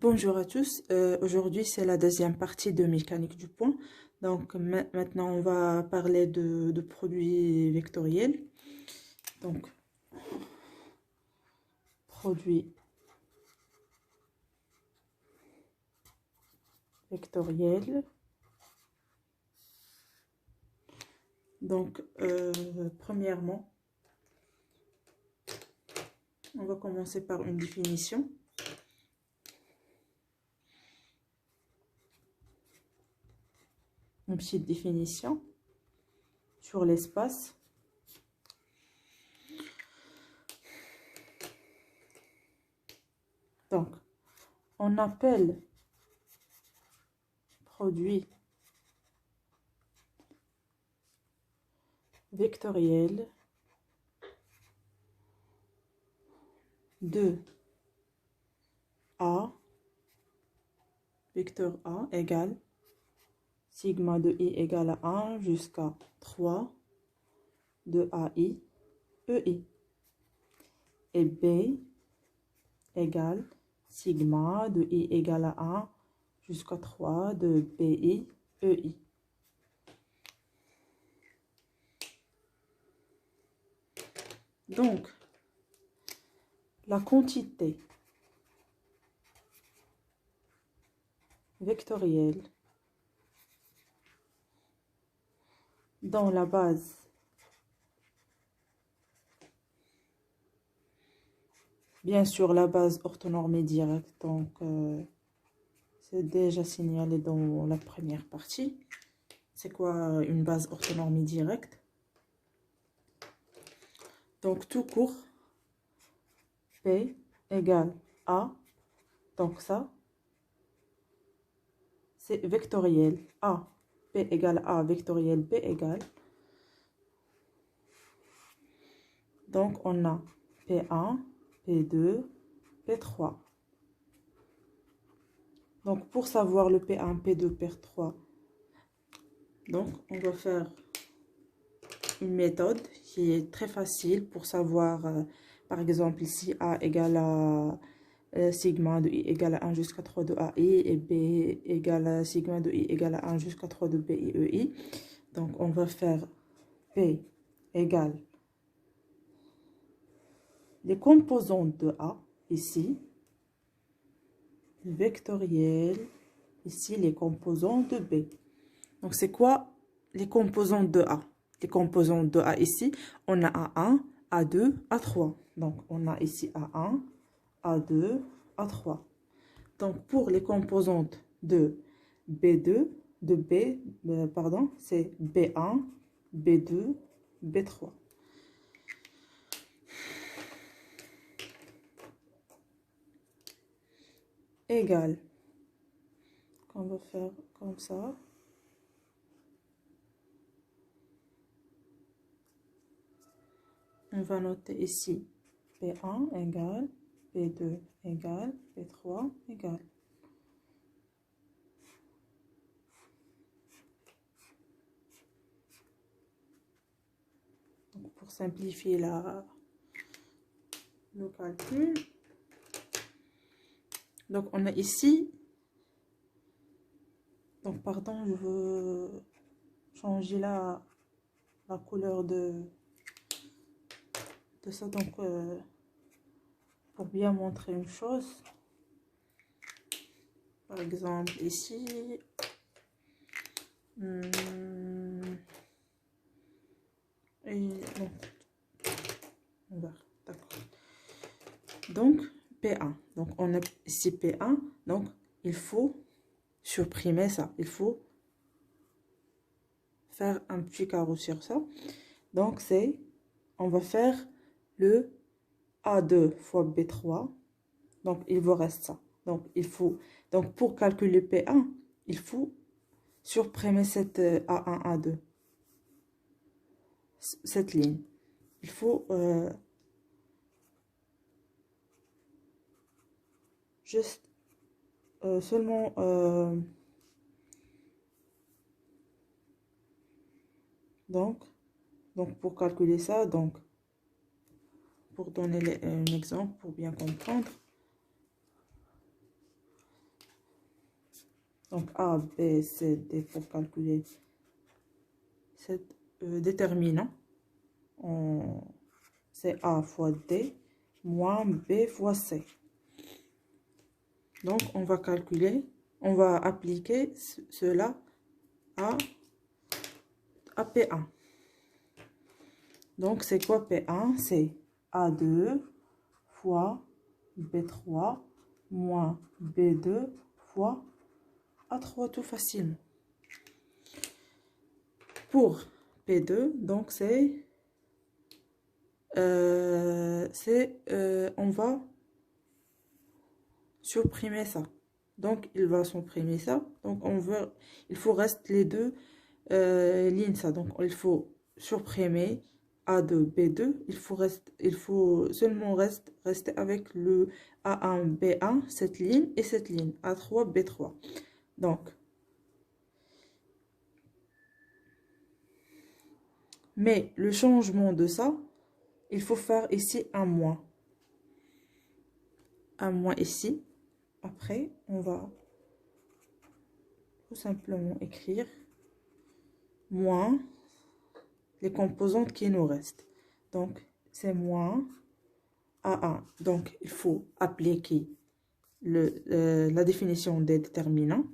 Bonjour à tous. Aujourd'hui, c'est la deuxième partie de mécanique du point. Donc, maintenant, on va parler de produits vectoriels. Donc, produits vectoriels. Donc, premièrement, on va commencer par une définition. Une petite définition sur l'espace. Donc, on appelle produit vectoriel de A, vecteur A égale sigma de i égale à 1 jusqu'à 3 de AI, EI. Et B égale sigma de i égale à 1 jusqu'à 3 de BI, EI. Donc, la quantité vectorielle dans la base bien sûr la base orthonormée directe, donc c'est déjà signalé dans la première partie. C'est quoi une base orthonormée directe? Donc tout court, P égale A, donc ça c'est vectoriel A, P égale A, vectoriel B égale. Donc on a P1, P2, P3. Donc pour savoir le P1, P2, P3, donc on va faire une méthode qui est très facile pour savoir, par exemple, si A égale à sigma de I égale à 1 jusqu'à 3 de AI et B égale à sigma de I égale à 1 jusqu'à 3 de BI. Donc on va faire P égale les composantes de A, ici, vectoriel, ici les composants de B. Donc c'est quoi les composantes de A? Les composantes de A ici, on a A1, A2, A3. Donc on a ici A1, A2, A3. Donc pour les composantes de B2, de B, pardon, c'est B1, B2, B3. Égal. On va faire comme ça. On va noter ici P1 égale, P2 égale, P3 égale. Donc pour simplifier le calcul, donc on a ici, donc pardon, je veux changer la couleur de ça, donc pour bien montrer une chose, par exemple ici, et bon, on va, d'accord. Donc P1, donc on a ici P1, donc il faut supprimer ça, il faut faire un petit carreau sur ça. Donc c'est, on va faire le A2 fois B3, donc il vous reste ça. Donc il faut, donc pour calculer P1, il faut supprimer cette A1, A2, cette ligne. Il faut juste seulement donc pour calculer ça, donc pour donner un exemple pour bien comprendre, Donc, A, B, C, D pour calculer cet déterminant. C'est A fois D moins B fois C. Donc, on va calculer, on va appliquer cela à P1. Donc, c'est quoi P1? C'est A2 fois B3 moins B2 fois A3 tout facilement. Pour P2, donc on va supprimer ça. Donc, il va supprimer ça. Donc, il faut rester les deux lignes ça. Donc, il faut supprimer A2, B2. Il faut seulement rester avec le A1, B1, cette ligne et cette ligne, A3, B3. Donc, mais le changement de ça, il faut faire ici un moins. Un moins ici. Après, on va tout simplement écrire moins les composantes qui nous restent. Donc, c'est moins A1. Donc, il faut appliquer la définition des déterminants.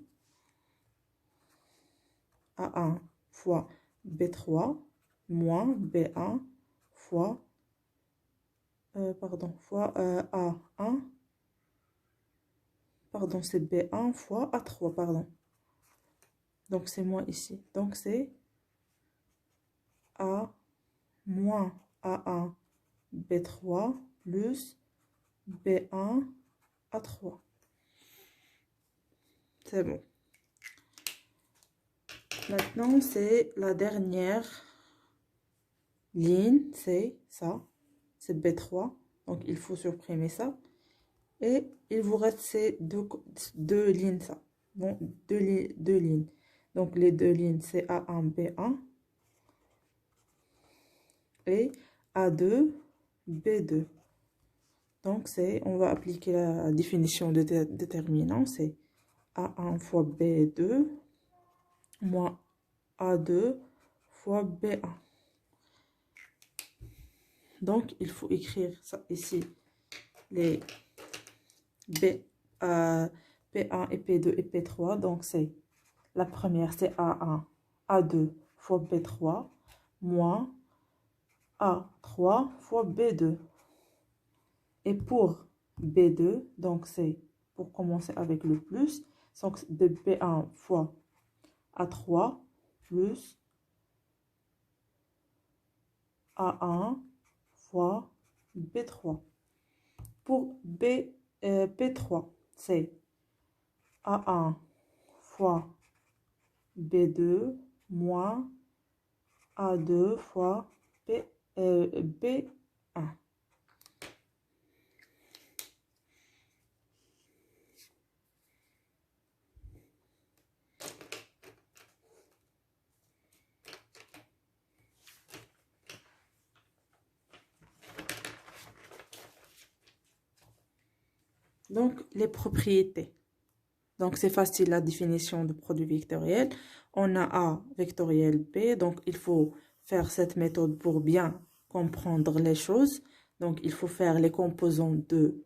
A1 fois B3 moins B1 fois, fois A1. Pardon, c'est B1 fois A3, pardon. Donc, c'est moins ici. Donc, c'est A moins A1 B3 plus B1 A3. C'est bon. Maintenant, c'est la dernière ligne, c'est ça. C'est B3. Donc, il faut supprimer ça. Et il vous reste ces deux lignes, ça. Bon, deux lignes. Donc, les deux lignes, c'est A1, B1. Et A2, B2. Donc, on va appliquer la définition de déterminant. C'est A1 fois B2 moins A2 fois B1. Donc, il faut écrire ça ici. Les P1 et P2 et P3. Donc, c'est la première, c'est A1, A2 fois B3 moins A3 fois B2. Et pour B2, donc c'est pour commencer avec le plus, donc de B1 fois A3 plus A1 fois B3. Pour P3, c'est A1 fois B2 moins A2 fois B1. Donc, les propriétés. Donc, c'est facile la définition de produit vectoriel. On a A vectoriel B. Donc, il faut faire cette méthode pour bien comprendre les choses. Donc, il faut faire les composants de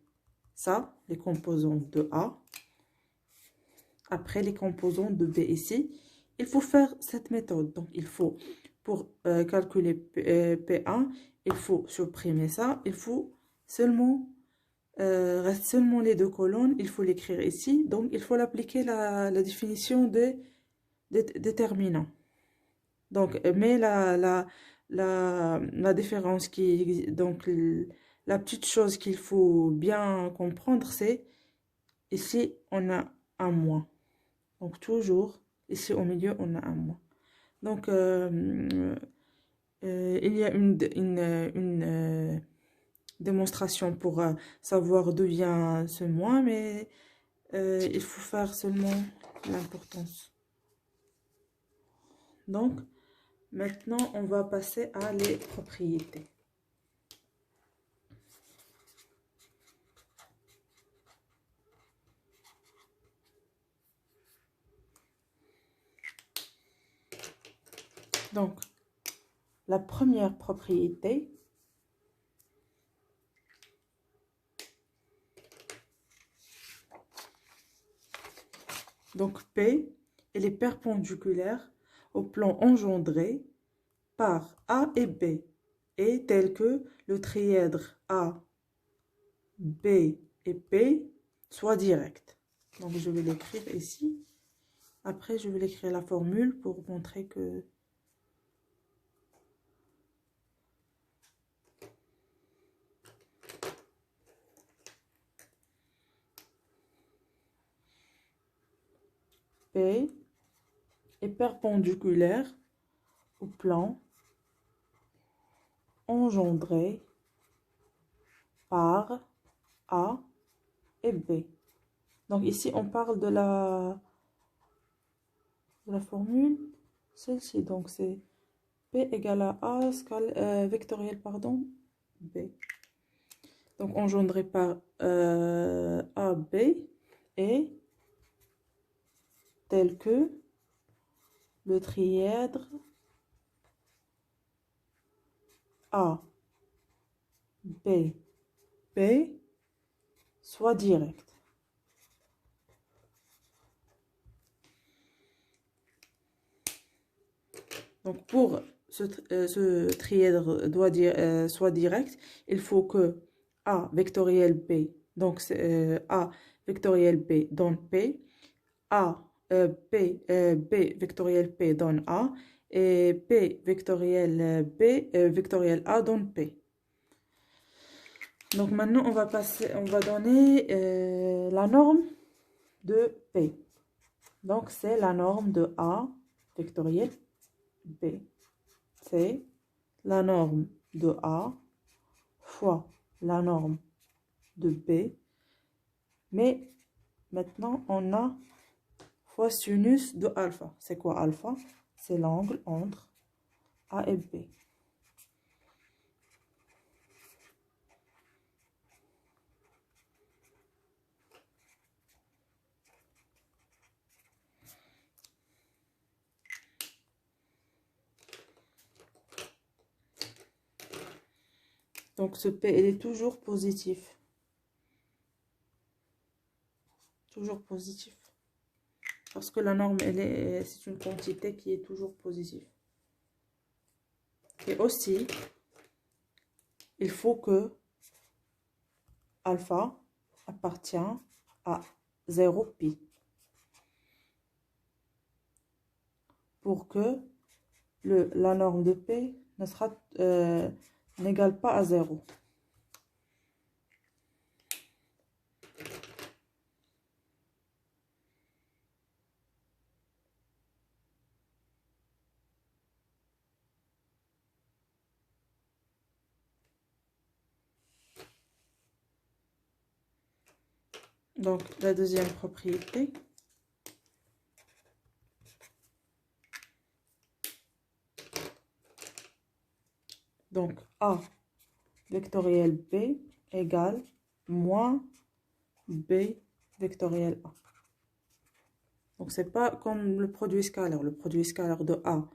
ça, les composants de A. Après, les composants de B ici. Il faut faire cette méthode. Donc, il faut, pour calculer P1, il faut supprimer ça. Il faut seulement... reste seulement les deux colonnes, il faut l'écrire ici. Donc, il faut l'appliquer la définition des déterminants. Donc, mais la différence donc, la petite chose qu'il faut bien comprendre, c'est ici, on a un moins. Donc, toujours, ici au milieu, on a un moins. Donc, il y a une démonstration pour savoir d'où vient ce moins, mais il faut faire seulement l'importance. Donc, maintenant, on va passer à les propriétés. Donc, la première propriété, donc P, elle est perpendiculaire au plan engendré par A et B, et tel que le trièdre A, B et P soit direct. Donc, je vais l'écrire ici. Après, je vais l'écrire la formule pour montrer que... P est perpendiculaire au plan engendré par A et B. Donc ici, on parle de la formule, celle-ci. Donc c'est P égale à A vectoriel, pardon, B. Donc engendré par A, B et tel que le trièdre A, B, P soit direct. Donc pour ce trièdre soit direct, il faut que A vectoriel B, donc A vectoriel B donne P, B vectoriel P donne A, et P vectoriel B vectoriel A donne P. Donc maintenant on va donner la norme de P. Donc c'est la norme de A vectoriel B. C'est la norme de A fois la norme de B. Mais maintenant, on a fois sinus de alpha. C'est quoi alpha? C'est l'angle entre A et B. Donc ce P, il est toujours positif. Toujours positif. Parce que la norme, c'est une quantité qui est toujours positive. Et aussi, il faut que alpha appartient à 0pi. Pour que la norme de P n'égale pas à 0. Donc, la deuxième propriété. Donc, A vectoriel B égale moins B vectoriel A. Donc, c'est pas comme le produit scalaire. Le produit scalaire de A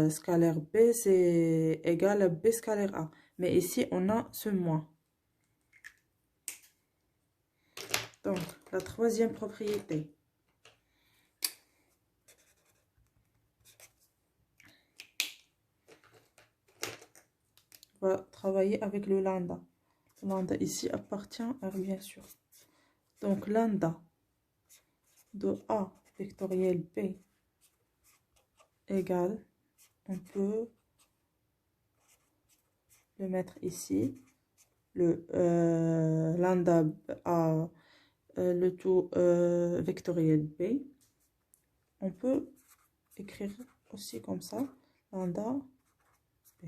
scalaire B, c'est égal à B scalaire A. Mais ici, on a ce moins. Donc, la troisième propriété. On va travailler avec le lambda. Le lambda ici appartient à R, bien sûr. Donc, lambda de A vectoriel B égale, on peut le mettre ici, le lambda A, le tout vectoriel B. On peut écrire aussi comme ça, lambda B.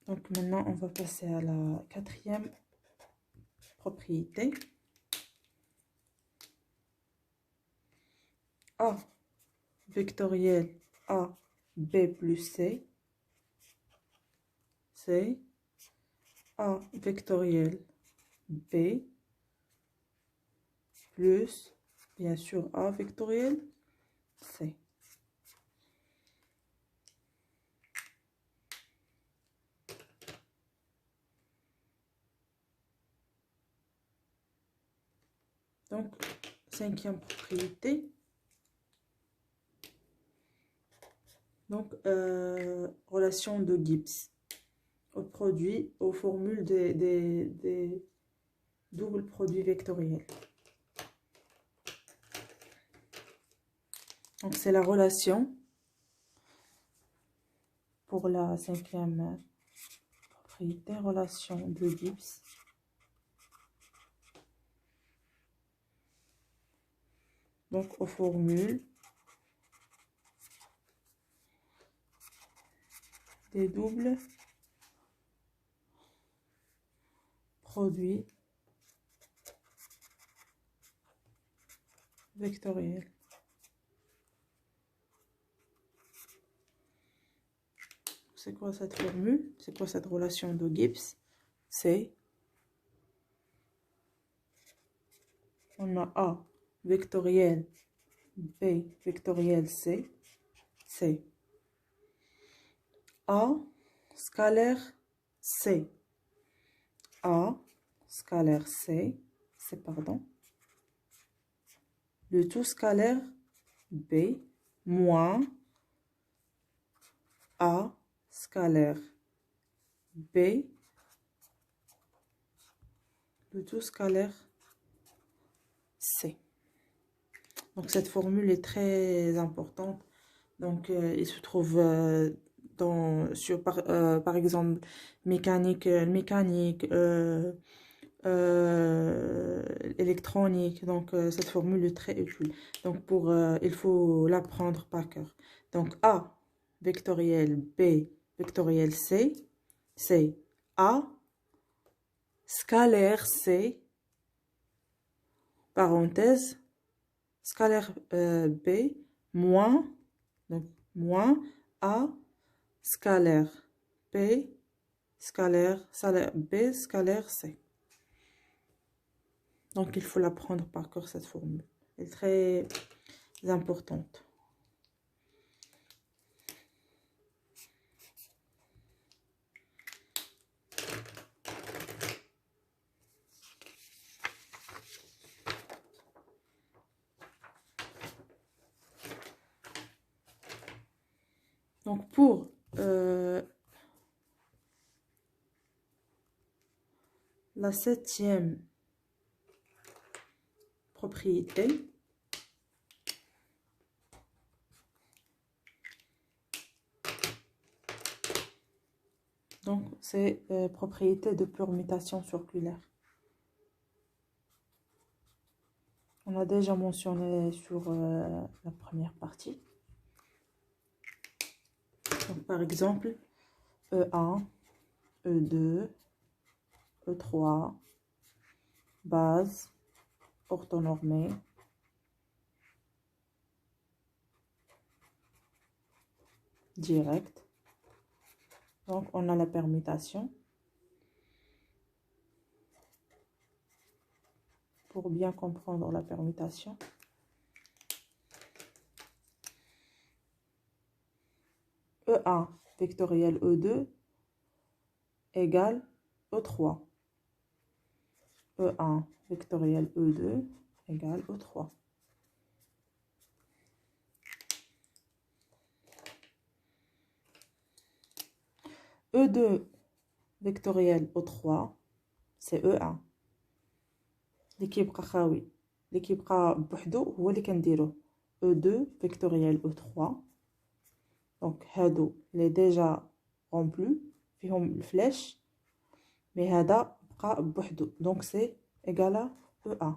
Donc maintenant, on va passer à la quatrième propriété. A vectoriel A, B plus C, c'est A vectoriel B plus, bien sûr, A vectoriel C. Donc, cinquième propriété. Donc, relation de Gibbs au produit, aux formules des doubles produits vectoriels. Donc, c'est la relation pour la cinquième propriété, relation de Gibbs. Donc, aux formules des doubles produits vectoriels. C'est quoi cette formule? C'est quoi cette relation de Gibbs? C'est, on a A vectoriel B vectoriel C, c'est A scalaire C, A scalaire C, c'est pardon, le tout scalaire B moins A scalaire B, le tout scalaire C. Donc cette formule est très importante. Donc il se trouve par exemple mécanique, électronique. Donc cette formule est très utile. Donc il faut l'apprendre par cœur. Donc A vectoriel B vectoriel C, c'est A scalaire C, parenthèse, scalaire B moins, donc moins A scalaire B scalaire B scalaire C. Donc il faut l'apprendre par cœur, cette formule. Elle est très importante. Donc pour la septième propriété, donc c'est propriété de permutation circulaire. On a déjà mentionné sur la première partie. Donc, par exemple, E1, E2, E3, base, orthonormée, direct. Donc, on a la permutation. Pour bien comprendre la permutation, E1 vectoriel E2 égale E3. E1 vectoriel E2 égale E3. E2 vectoriel E3, c'est E1. اللي كيبقى خاوي اللي كيبقى بوحدو هو اللي كنديروه E2 vectoriel E3. دونك هادو لي ديجا رومبلو فيهم الفلاش، مي هذا بقى بوحدو، دونك سي ايغالا E1.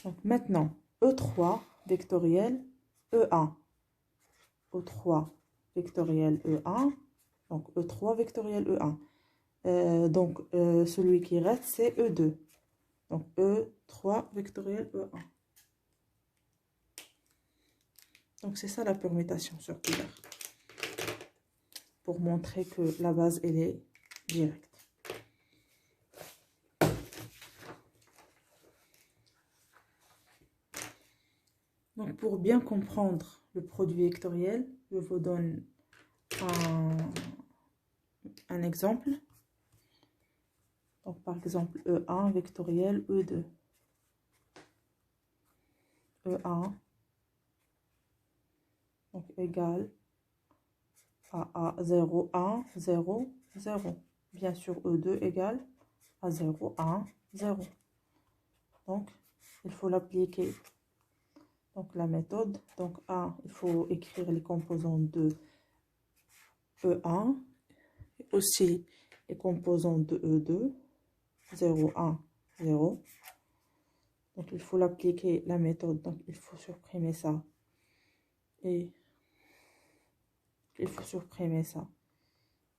Donc maintenant, E3 vectoriel E1. E3 vectoriel E1. Donc E3 vectoriel E1. Donc celui qui reste, c'est E2. Donc E3 vectoriel E1. Donc c'est ça la permutation circulaire. Pour montrer que la base, elle est directe. pour bien comprendre le produit vectoriel, je vous donne un exemple. Donc, par exemple, E1 vectoriel E2. E1 donc égal à 0, 1, 0, 0. Bien sûr, E2 égale à 0, 1, 0. Donc, il faut l'appliquer. Donc, la méthode. Donc, A, il faut écrire les composants de E1. Et aussi, les composants de E2. 0, 1, 0. Donc, il faut l'appliquer, la méthode. Donc, il faut supprimer ça. Et il faut supprimer ça.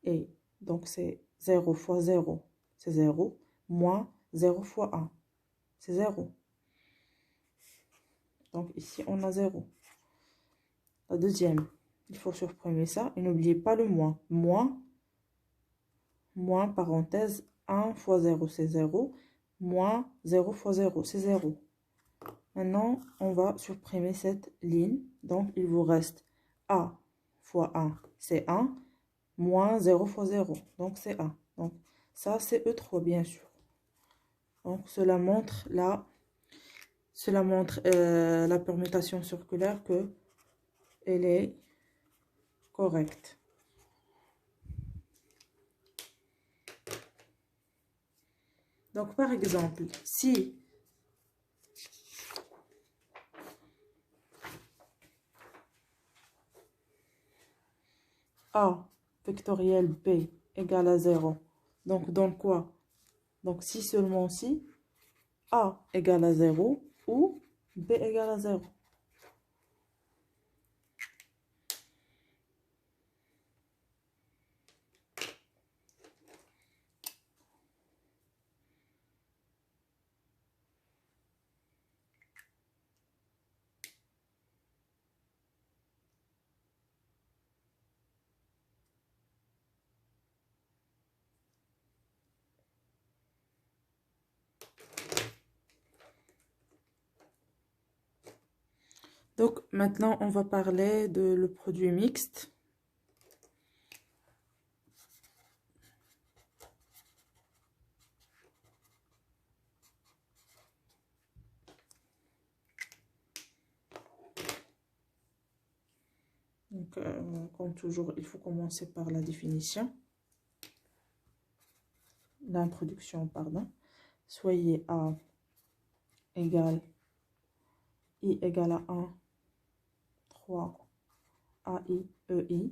Et donc, c'est 0 fois 0, c'est 0. Moins 0 fois 1, c'est 0. Donc, ici, on a 0. La deuxième, il faut supprimer ça. Et n'oubliez pas le moins. Moins, parenthèse, 1 fois 0, c'est 0. Moins 0 fois 0, c'est 0. Maintenant, on va supprimer cette ligne. Donc, il vous reste A fois 1, c'est 1. Moins 0 fois 0, donc c'est 1. Donc, ça, c'est E3, bien sûr. Donc, cela montre la permutation circulaire que elle est correcte. Donc, par exemple, si A vectoriel B égale à 0, donc donne quoi? Donc, si seulement si A égale à 0 ou B égale à 0. Donc, maintenant, on va parler de le produit mixte. Donc, comme toujours, il faut commencer par la définition. L'introduction, pardon. Soyez A égale I égale à 1, 3, AI, EI,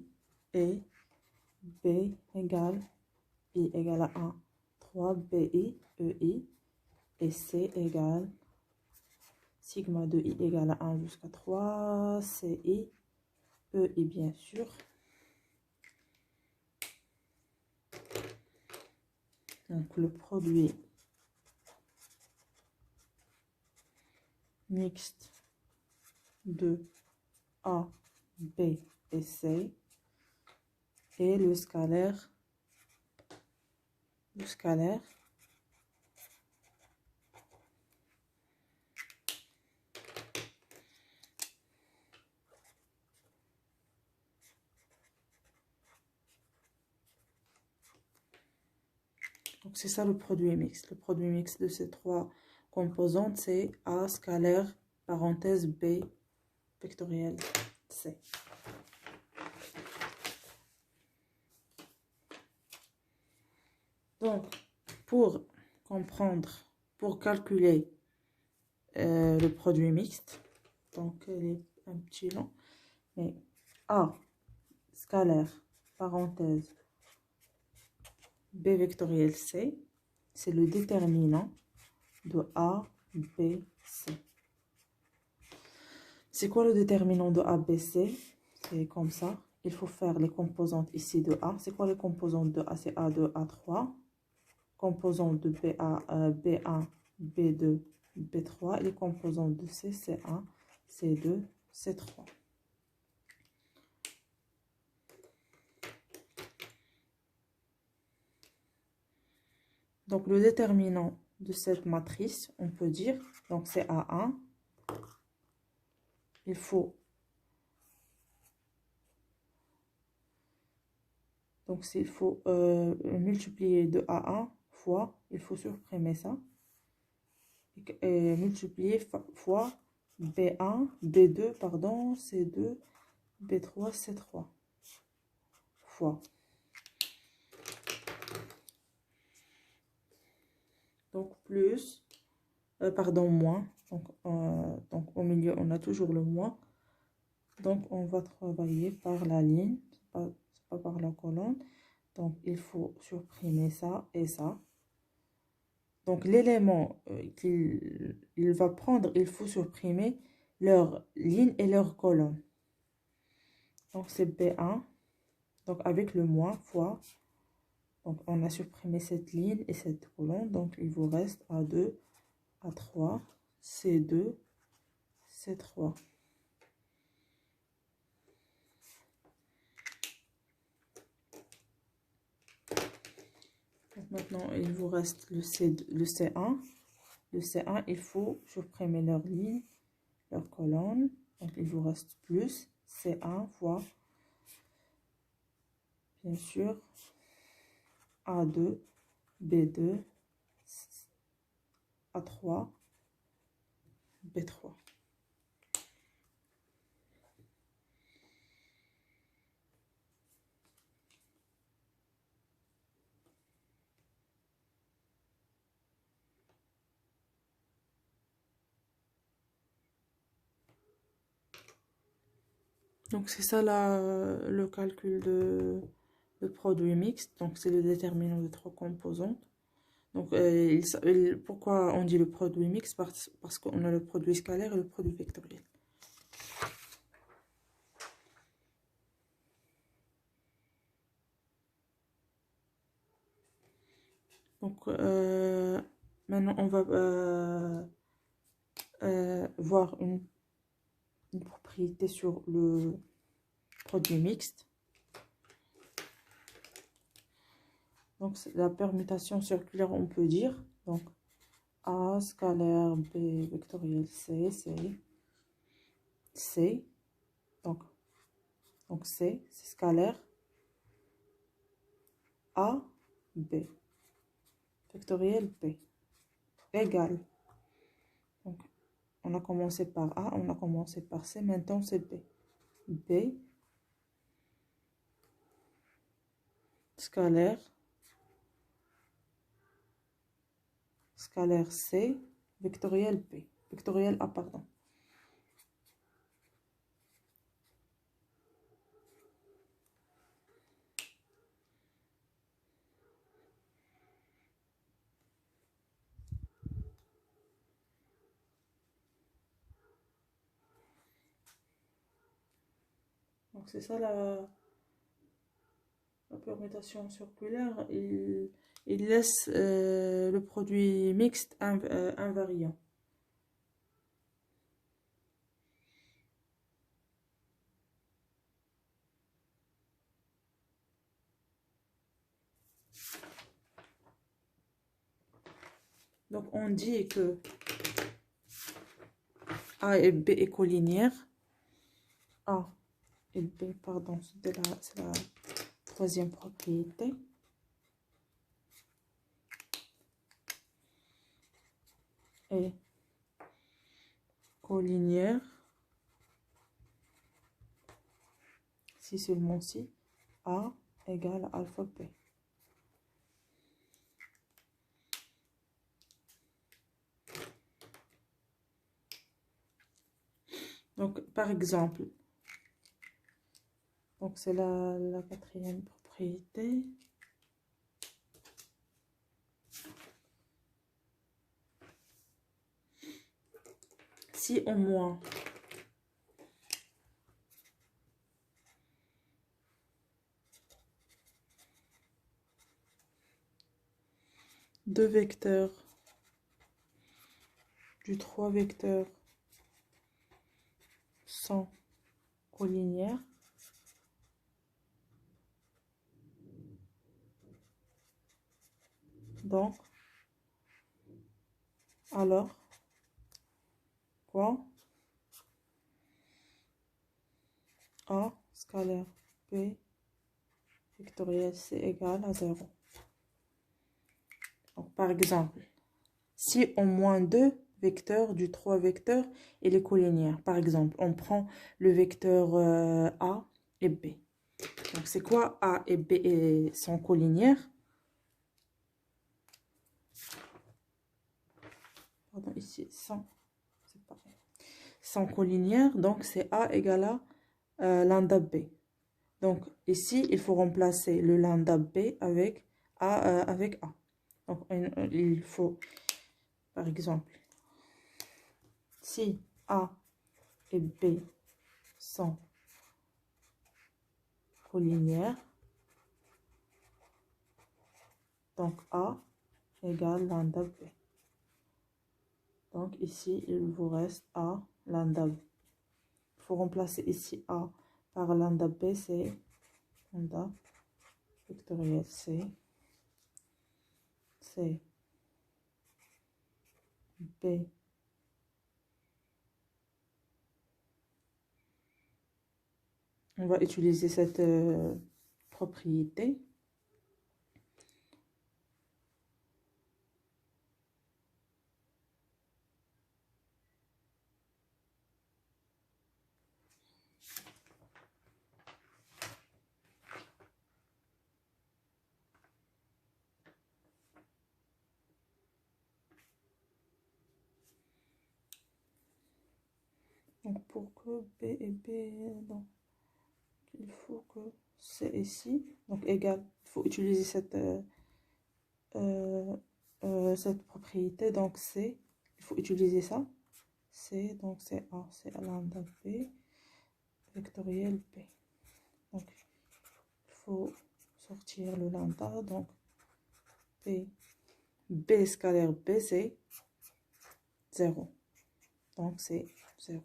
et B égale I égale à 1, 3, BI, EI, et C égale sigma de I égale à 1 jusqu'à 3, CI, EI bien sûr. Donc le produit mixte de A, B et C et le scalaire donc c'est ça le produit mixte. Le produit mixte de ces trois composantes, c'est A scalaire, parenthèse B vectoriel C. Donc, pour comprendre, pour calculer le produit mixte, donc il est un petit long, mais A scalaire, parenthèse B vectoriel C, c'est le déterminant de A, B, C. C'est quoi le déterminant de A, B, C? C'est comme ça. Il faut faire les composantes ici de A. C'est quoi les composantes de A? C'est A2, A3. Composantes de BA, B1, B2, B3. Et les composantes de C, C1, C2, C3. Donc, le déterminant de cette matrice, on peut dire, donc c'est A1. il faut, donc s'il faut multiplier de A1 fois, il faut supprimer ça, et multiplier fois B1, B2, pardon, C2, B3, C3 fois. Donc plus, pardon, moins. Donc au milieu, on a toujours le moins. Donc on va travailler par la ligne, c'est pas par la colonne. Donc il faut supprimer ça et ça. Donc l'élément qu'il va prendre, il faut supprimer leur ligne et leur colonne. Donc c'est B1. Donc avec le moins fois. Donc on a supprimé cette ligne et cette colonne. Donc il vous reste A2, A3, C2, C3. Donc maintenant, il vous reste le C1. Le C1, il faut supprimer leur ligne, leur colonne. Donc il vous reste plus C1 fois, bien sûr, A2, B2, A3, B3. Donc c'est ça le calcul de produit mixte. Donc c'est le déterminant de trois composantes. Donc pourquoi on dit le produit mixte? Parce qu'on a le produit scalaire et le produit vectoriel. Donc maintenant on va voir une propriété sur le produit mixte. Donc la permutation circulaire, on peut dire donc A scalaire, B vectoriel, C, donc C c'est scalaire, A, B vectoriel, B égale. Donc on a commencé par A, on a commencé par C, maintenant c'est B. B scalaire C, vectoriel B, vectoriel A, pardon. Donc c'est ça la permutation circulaire. Il laisse le produit mixte invariant. Donc on dit que A et B est collinéaire. A et B, pardon, c'est la troisième propriété. Et collinéaire si seulement si A égale alpha B. Donc, par exemple, donc c'est la quatrième propriété. Si au moins deux vecteurs du 3 vecteurs sont collinéaires, donc alors quoi? A scalaire B vectoriel C égale à 0. Donc, par exemple, si au moins 2 vecteurs du 3 vecteurs, il est collinéaire. Par exemple, on prend le vecteur A et B. Donc, c'est quoi A et B sont collinéaires? Pardon, ici, c'est pareil. Sont collinéaires, donc c'est A égale à lambda B. Donc, ici, il faut remplacer le lambda B avec A. Donc, il faut, par exemple, si A et B sont collinéaires, donc A égale lambda B. Donc, ici, il vous reste A lambda B. Il faut remplacer ici A par lambda B, c'est lambda vectoriel C. C B on va utiliser cette propriété. Donc pour que B et B, donc il faut que C ici, donc égal, il faut utiliser cette propriété, donc C, il faut utiliser ça, C, donc c'est A, c'est lambda B, vectoriel B. Donc il faut sortir le lambda, donc B scalaire B, c'est 0, donc c'est 0.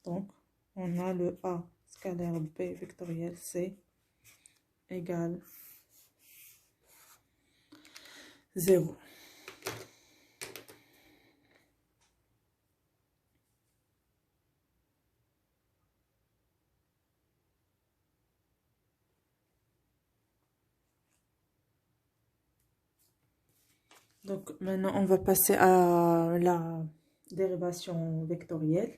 Donc, on a le A scalaire B vectoriel C égale 0. Donc, maintenant, on va passer à la dérivation vectorielle.